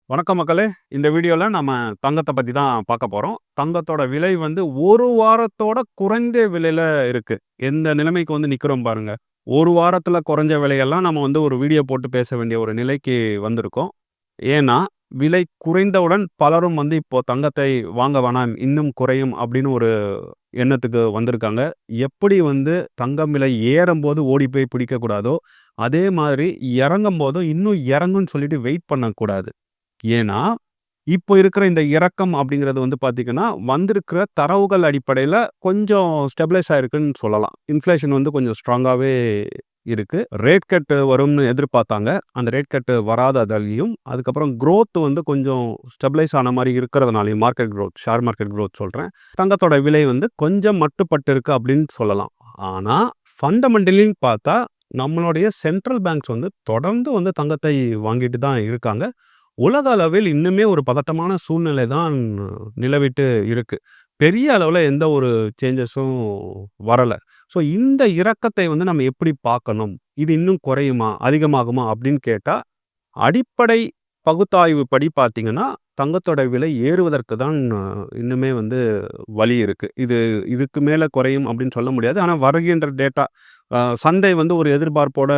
வணக்கம் மக்களே! இந்த வீடியோல நம்ம தங்கத்த பத்தி தான் பார்க்க போறோம். தங்கத்தோட விலை வந்து 1 வாரத்தோட குறைந்த விலையில இருக்கு. எந்த நிலைமைக்கு வந்து நிக்கிறோம் பாருங்க. 1 வாரத்துல குறைஞ்ச விலையெல்லாம் நம்ம வந்து ஒரு வீடியோ போட்டு பேச வேண்டிய ஒரு நிலைக்கு வந்திருக்கோம். ஏன்னா, விலை குறைந்தவுடன் பலரும் வந்து இப்போ தங்கத்தை வாங்க வேணாம், இன்னும் குறையும் அப்படின்னு ஒரு எண்ணத்துக்கு வந்திருக்காங்க. எப்படி வந்து தங்கம் விலை ஏறும்போது ஓடி போய் பிடிக்கக்கூடாதோ, அதே மாதிரி இறங்கும்போதும் இன்னும் இறங்கும்னு சொல்லிட்டு வெயிட் பண்ணக்கூடாது. ஏன்னா, இப்போ இருக்கிற இந்த இறக்கம் அப்படிங்கிறது வந்து பார்த்தீங்கன்னா, வந்திருக்கிற தரவுகள் அடிப்படையில கொஞ்சம் ஸ்டெபிலைஸ் ஆயிருக்குன்னு சொல்லலாம். இன்ஃப்ளேஷன் வந்து கொஞ்சம் ஸ்ட்ராங்காவே இருக்கு. ரேட் கட் வரும்னு எதிர்பார்த்தாங்க. அந்த ரேட் கட் வராததாலயும், அதுக்கப்புறம் குரோத் வந்து கொஞ்சம் ஸ்டெபிலைஸ் ஆன மாரி இருக்கிறதுனாலயும், market growth, share market growth சொல்றேன். தங்கத்தோட விலை வந்து கொஞ்சம் மட்டுப்பட்டு இருக்கு அப்படின்னு சொல்லலாம். ஆனா, ஃபண்டமெண்டலின்னு பார்த்தா, நம்மளுடைய சென்ட்ரல் பேங்க்ஸ் வந்து தொடர்ந்து வந்து தங்கத்தை வாங்கிட்டு தான் இருக்காங்க. உலக அளவில் இன்னுமே ஒரு பதட்டமான சூழ்நிலை தான் நிலவிட்டு இருக்கு. பெரிய அளவுல எந்த ஒரு சேஞ்சஸும் வரல. ஸோ இந்த இறக்கத்தை வந்து நம்ம எப்படி பார்க்கணும்? இது இன்னும் குறையுமா? அதிகமாகுமா? அப்படின்னு கேட்டா, அடிப்படை பகுத்தாய்வு படி பார்த்தீங்கன்னா, தங்கத்தோட விலை ஏறுவதற்கு தான் இன்னுமே வந்து வழி இருக்கு. இதுக்கு மேல குறையும் அப்படின்னு சொல்ல முடியாது. ஆனா வருகின்ற டேட்டா சந்தை வந்து ஒரு எதிர்பார்ப்போட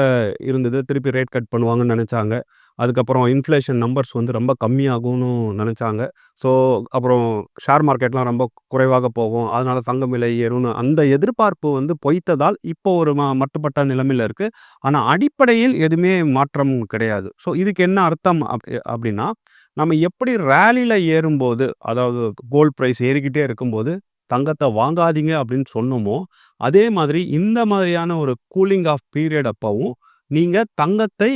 இருந்தது. திருப்பி ரேட் கட் பண்ணுவாங்கன்னு நெனச்சாங்க. அதுக்கப்புறம் இன்ஃப்ளேஷன் நம்பர்ஸ் வந்து ரொம்ப கம்மியாகும்னு நெனச்சாங்க. ஸோ அப்புறம் ஷேர் மார்க்கெட்லாம் ரொம்ப குறைவாக போகும். அதனால தங்கம் விலை ஏறும்னு அந்த எதிர்பார்ப்பு வந்து பொய்த்ததால், இப்போ ஒரு மட்டுப்பட்ட நிலைமையில இருக்கு. ஆனா அடிப்படையில் எதுவுமே மாற்றம் கிடையாது. ஸோ இதுக்கு என்ன அர்த்தம் அப்படின்னா, நம்ம எப்படி ராலில ஏறும்போது, அதாவது கோல்ட் பிரைஸ் ஏறிக்கிட்டே இருக்கும்போது, தங்கத்த வாங்காதீங்க அப்படின்னு சொன்னோமோ, அதே மாதிரி இந்த மாதிரியான ஒரு கூலிங் ஆஃப் பீரியட் அப்பவும், நீங்க தங்கத்தை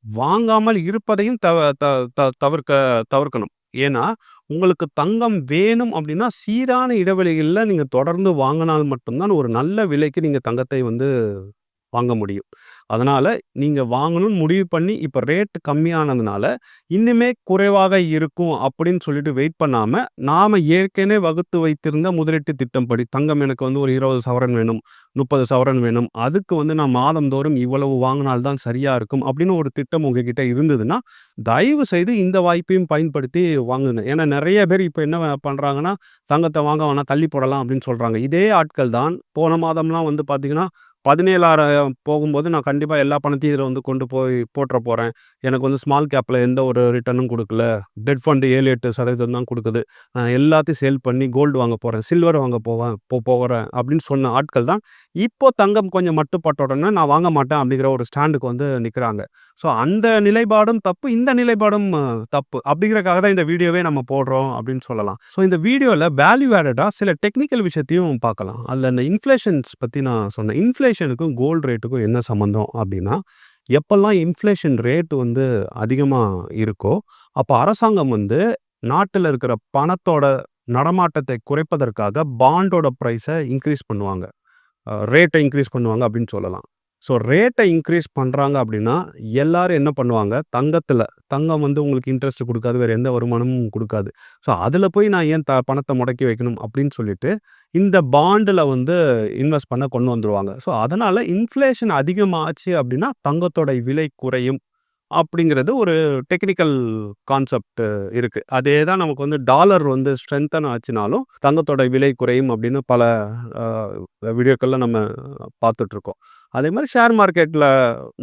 வாங்காமல் இருப்பதையும் தவ த த தவிர்க்க தவிர்க்கணும். ஏன்னா, உங்களுக்கு தங்கம் வேணும் அப்படின்னா, சீரான இடைவெளிகள்ல நீங்க தொடர்ந்து வாங்குனால் மட்டும் தான் ஒரு நல்ல விலைக்கு நீங்க தங்கத்தை வந்து வாங்க முடியும். அதனால நீங்க வாங்கணும்னு முடிவு பண்ணி, இப்ப ரேட் கம்மியானதுனால, இன்னுமே குறைவாக இருக்கும் அப்படின்னு சொல்லிட்டு வெயிட் பண்ணாம, நாம ஏற்கனவே வகுத்து வைத்திருந்த முதலீட்டு திட்டம்படி, தங்கம் எனக்கு வந்து ஒரு 20 சவரன் வேணும், 30 சவரன் வேணும். அதுக்கு வந்து நான் மாதந்தோறும் இவ்வளவு வாங்குனால் தான் சரியா இருக்கும் அப்படின்னு ஒரு திட்டம் உங்ககிட்ட இருந்ததுன்னா, தயவு செய்து இந்த வாய்ப்பையும் பயன்படுத்தி வாங்குங்க. ஏன்னா நெறைய பேர் இப்ப என்ன பண்றாங்கன்னா, தங்கத்த வாங்க வேணாம் தள்ளி போடலாம் அப்படின்னு சொல்றாங்க. இதே ஆட்கள் தான் போன மாதம்லாம் வந்து பார்த்தீங்கன்னா 17,000 போகும்போது, நான் கண்டிப்பா எல்லா பணத்தையும் இதில வந்து கொண்டு போய் போட்ற போறேன். எனக்கு வந்து ஸ்மால் கேப்ல எந்த ஒரு ரிட்டர்னும் குடுக்கல. டெட் ஃபண்ட் 7, 8% தான் குடுக்குது. எல்லாத்தையும் சேல் பண்ணி கோல்டு வாங்க போறேன். சில்வர் வாங்க போறேன் அப்படின்னு சொன்ன ஆட்கள் தான், இப்போ தங்கம் கொஞ்சம் மட்டுப்பட்ட உடனே நான் வாங்க மாட்டேன் அப்படிங்கிற ஒரு ஸ்டாண்டுக்கு வந்து நிக்கிறாங்க. ஸோ அந்த நிலைப்பாடும் தப்பு, இந்த நிலைப்பாடும் தப்பு. அப்படிங்கிறதுக்காக தான் இந்த வீடியோவே நம்ம போடுறோம் அப்படின்னு சொல்லலாம். ஸோ இந்த வீடியோல வேல்யூ ஆடடா சில டெக்னிக்கல் விஷயத்தையும் பார்க்கலாம். அதுல இந்த இன்ஃப்ளேஷன்ஸ் பத்தி நான் சொன்னேன். இன்ஃப்ளேஷனுக்கும் கோல்ட் ரேட்டுக்கும் என்ன சம்மந்தம் அப்படின்னா, எப்பல்லாம் இன்ஃப்ளேஷன் ரேட் வந்து அதிகமா இருக்கோ, அப்ப அரசாங்கம் வந்து நாட்டுல இருக்கிற பணத்தோட நடமாட்டத்தை குறைப்பதற்காக பாண்டோட பிரைஸ இன்கிரீஸ் பண்ணுவாங்க. ரேட்ட இன்கிரீஸ் பண்ணுவாங்க அப்படின்னு சொல்லலாம். ஸோ ரேட்ட இன்கிரீஸ் பண்றாங்க அப்படின்னா, எல்லாரும் என்ன பண்ணுவாங்க, தங்கம் வந்து உங்களுக்கு இன்ட்ரெஸ்ட் குடுக்காது. வேற எந்த வருமானமும் குடுக்காது. ஸோ அதுல போய் நான் ஏன் பணத்த முடக்கி வைக்கணும் அப்படின்னு சொல்லிட்டு, இந்த பாண்டுல வந்து இன்வெஸ்ட் பண்ண கொண்டு வந்துருவாங்க. ஸோ அதனால இன்ஃப்ளேஷன் அதிகமாச்சு அப்படின்னா, தங்கத்தோட விலை குறையும். அப்படிங்கிறது ஒரு டெக்னிக்கல் கான்செப்ட் இருக்கு. அதே தான் நமக்கு வந்து டாலர் வந்து ஸ்ட்ரெங்தன் ஆச்சுனாலும், தங்கத்தோட விலை குறையும் அப்படின்னு பல அ வீடியோக்கள்ல நம்ம பார்த்துட்டுருக்கோம். அதே மாரி ஷேர் மார்க்கெட்ல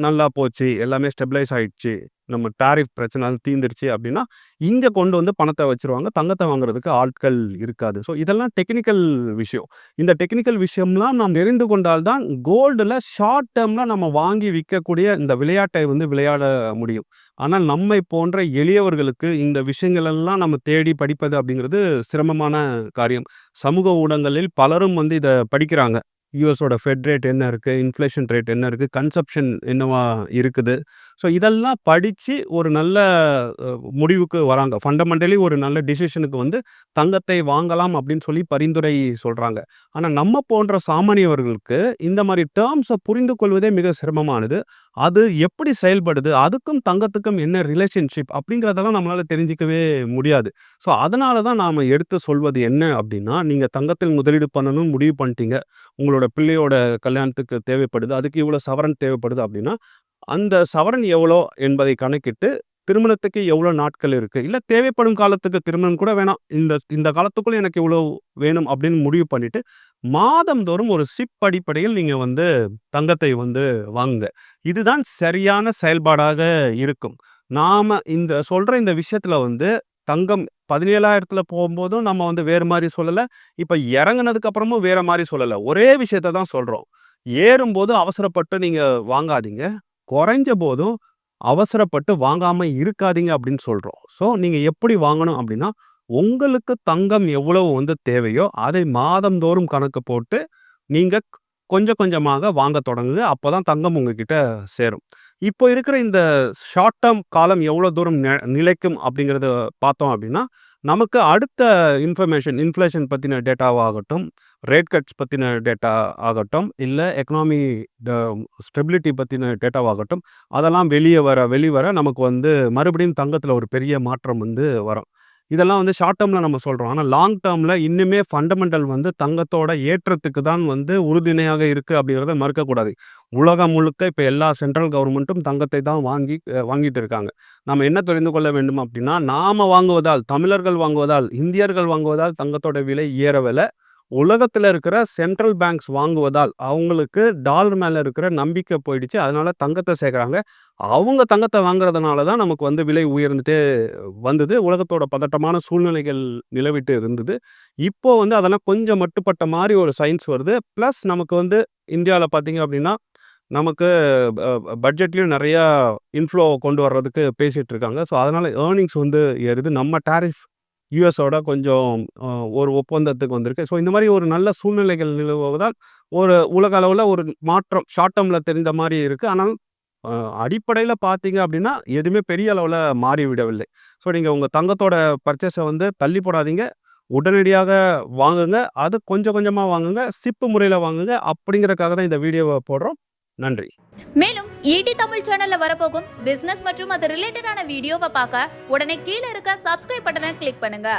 நல்லா போச்சு, எல்லாமே ஸ்டெபிலைஸ் ஆயிடுச்சு. நம்ம டாரிஃப் பிரச்சனை தீர்ந்துருச்சு அப்படின்னா, இங்க கொண்டு வந்து பணத்த வச்சுருவாங்க. தங்கத்த வாங்குறதுக்கு ஆட்கள் இருக்காது. ஸோ இதெல்லாம் டெக்னிக்கல் விஷயம். இந்த டெக்னிக்கல் விஷயம்லாம் நாம் தெரிந்து கொண்டால் தான் கோல்டுல ஷார்ட் டெர்ம்ல நம்ம வாங்கி விக்கக்கூடிய இந்த விளையாட்டை வந்து விளையாட முடியும். ஆனா நம்மை போன்ற எளியவர்களுக்கு இந்த விஷயங்கள் எல்லாம் நம்ம தேடி படிப்பது அப்படிங்கிறது சிரமமான காரியம். சமூக ஊடகங்களில் பலரும் வந்து இத படிக்கிறாங்க. யுஎஸோட ஃபெட் ரேட் என்ன இருக்கு? இன்ஃப்ளேஷன் ரேட் என்ன இருக்கு? கன்சப்ஷன் என்னவா இருக்குது? ஸோ இதெல்லாம் படிச்சு ஒரு நல்ல அ முடிவுக்கு வராங்க. ஃபண்டமெண்டலி ஒரு நல்ல டிசிஷனுக்கு வந்து தங்கத்தை வாங்கலாம் அப்படின்னு சொல்லி பரிந்துரை சொல்றாங்க. ஆனா நம்ம போன்ற சாமானியவர்களுக்கு இந்த மாரி டெர்ம்ஸ புரிந்து கொள்வதே மிக சிரமமானது. அது எப்படி செயல்படுது? அதுக்கும் தங்கத்துக்கும் என்ன ரிலேஷன்ஷிப்? அப்படிங்கிறதெல்லாம் நம்மளால தெரிஞ்சுக்கவே முடியாது. ஸோ அதனால தான் நாம எடுத்து சொல்வது என்ன அப்படின்னா, நீங்க தங்கத்தில் முதலீடு பண்ணணும்னு முடிவு பண்ணிட்டீங்க. உங்களோட பிள்ளையோட கல்யாணத்துக்கு தேவைப்படுது. அதுக்கு இவ்வளோ சவரன் தேவைப்படுது அப்படின்னா, அந்த சவரன் எவ்வளோ என்பதை கணக்கிட்டு, திருமணத்துக்கு எவ்வளோ நாட்கள் இருக்கு? இல்ல தேவைப்படும் காலத்துக்கு திருமணம் கூட வேணாம். இந்த காலத்துக்குள்ள எனக்கு இவ்வளோ வேணும் அப்படின்னு முடிவு பண்ணிட்டு, மாதம்தோறும் ஒரு சிப் அடிப்படையில் நீங்க வந்து தங்கத்தை வந்து வாங்குங்க. இதுதான் சரியான செயல்பாடாக இருக்கும். நாம சொல்ற இந்த விஷயத்துல வந்து தங்கம் 17,000த்துல போம்போதும் நம்ம வந்து வேறு மாரி சொல்லல. இப்ப இறங்குனதுக்கு அப்புறமும் வேற மாரி சொல்லல. ஒரே விஷயத்த தான் சொல்றோம். ஏறும்போது அவசரப்பட்டு நீங்க வாங்காதீங்க. குறைஞ்ச போதும் அவசரப்பட்டு வாங்காம இருக்காதீங்க அப்படின்னு சொல்றோம். ஸோ நீங்க எப்படி வாங்கணும் அப்படின்னா, உங்களுக்கு தங்கம் எவ்வளவு வந்து தேவையோ, அதை மாதந்தோறும் கணக்கு போட்டு நீங்க கொஞ்சம் கொஞ்சமாக வாங்கத் தொடங்குங்க. அப்பதான் தங்கம் உங்ககிட்ட சேரும். இப்போ இருக்கிற இந்த ஷார்ட் டெர்ம் காலம் எவ்வளோ தூரம் நிலைக்கும் அப்படிங்கிறத பார்த்தோம் அப்படின்னா, நமக்கு அடுத்த இன்ஃப்ளேஷன் பத்தின டேட்டாவாகட்டும், ரேட் கட்ஸ் பத்தின டேட்டா ஆகட்டும், இல்ல எக்கனாமி ட ஸ்டெபிலிட்டி பத்தின டேட்டாவாகட்டும், அதெல்லாம் வெளிவர நமக்கு வந்து மறுபடியும் தங்கத்தில ஒரு பெரிய மாற்றம் வந்து வரும். இதெல்லாம் வந்து ஷார்ட் டெர்ம்ல நம்ம சொல்றோம். ஆனா லாங் டெர்ம்ல இன்னுமே ஃபண்டமெண்டல் வந்து தங்கத்தோட ஏற்றத்துக்கு தான் வந்து உறுதுணையாக இருக்கு அப்படிங்கிறத மறுக்கக்கூடாது. உலகம் முழுக்க இப்ப எல்லா சென்ட்ரல் கவர்மெண்ட்டும் தங்கத்தை தான் வாங்கிட்டு இருக்காங்க. நம்ம என்ன தெரிந்து கொள்ள வேண்டும் அப்படின்னா, நாம வாங்குவதால், தமிழர்கள் வாங்குவதால், இந்தியர்கள் வாங்குவதால் தங்கத்தோட விலை ஏறவில்ல. உலகத்துல இருக்கிற சென்ட்ரல் பேங்க்ஸ் வாங்குவதால், அவங்களுக்கு டாலர் மேல இருக்கிற நம்பிக்கை போயிடுச்சு. அதனால தங்கத்த சேர்க்குறாங்க. அவங்க தங்கத்த வாங்குறதுனால தான் நமக்கு வந்து விலை உயர்ந்துட்டே வந்தது. உலகத்தோட பதட்டமான சூழ்நிலைகள் நிலவிட்டு இருந்தது. இப்போ வந்து அதெல்லாம் கொஞ்சம் மட்டுப்பட்ட மாரி ஒரு சைன்ஸ் வருது. பிளஸ் நமக்கு வந்து இந்தியால பார்த்தீங்க அப்படின்னா, நமக்கு பட்ஜெட்லயும் நெறையா இன்ஃப்ளோ கொண்டு வர்றதுக்கு பேசிட்டு இருக்காங்க. ஸோ, அதனால ஏர்னிங்ஸ் வந்து ஏறுது. நம்ம டாரிஃப் யுஎஸோட கொஞ்சம் அ ஒரு ஒப்பந்தத்துக்கு வந்திருக்கு. ஸோ, இந்த மாரி ஒரு நல்ல சூழ்நிலைகள் நிலவுவதால், ஒரு உலக அளவுல ஒரு மாற்றம் ஷார்ட் டெர்ம்ல தெரிந்த மாரி இருக்கு. ஆனாலும் அ அடிப்படையில பார்த்தீங்க அப்படின்னா, எதுவுமே பெரிய அளவுல மாறிவிடவில்லை. ஸோ, நீங்க உங்க தங்கத்தோட பர்ச்சேஸ வந்து தள்ளி போடாதீங்க. உடனடியாக வாங்குங்க. அது கொஞ்சம் கொஞ்சமா வாங்குங்க. சிப் முறையில வாங்குங்க. அப்படிங்கிறதுக்காக தான் இந்த வீடியோவ போடுறோம். நன்றி. மேலும் ஈடி தமிழ் சேனல்ல வரப்போகும் பிசினஸ் மற்றும் அது ரிலேட்டடான வீடியோவை பார்க்க உடனே கீழே இருக்க சப்ஸ்கிரைப் பட்டனை கிளிக் பண்ணுங்க.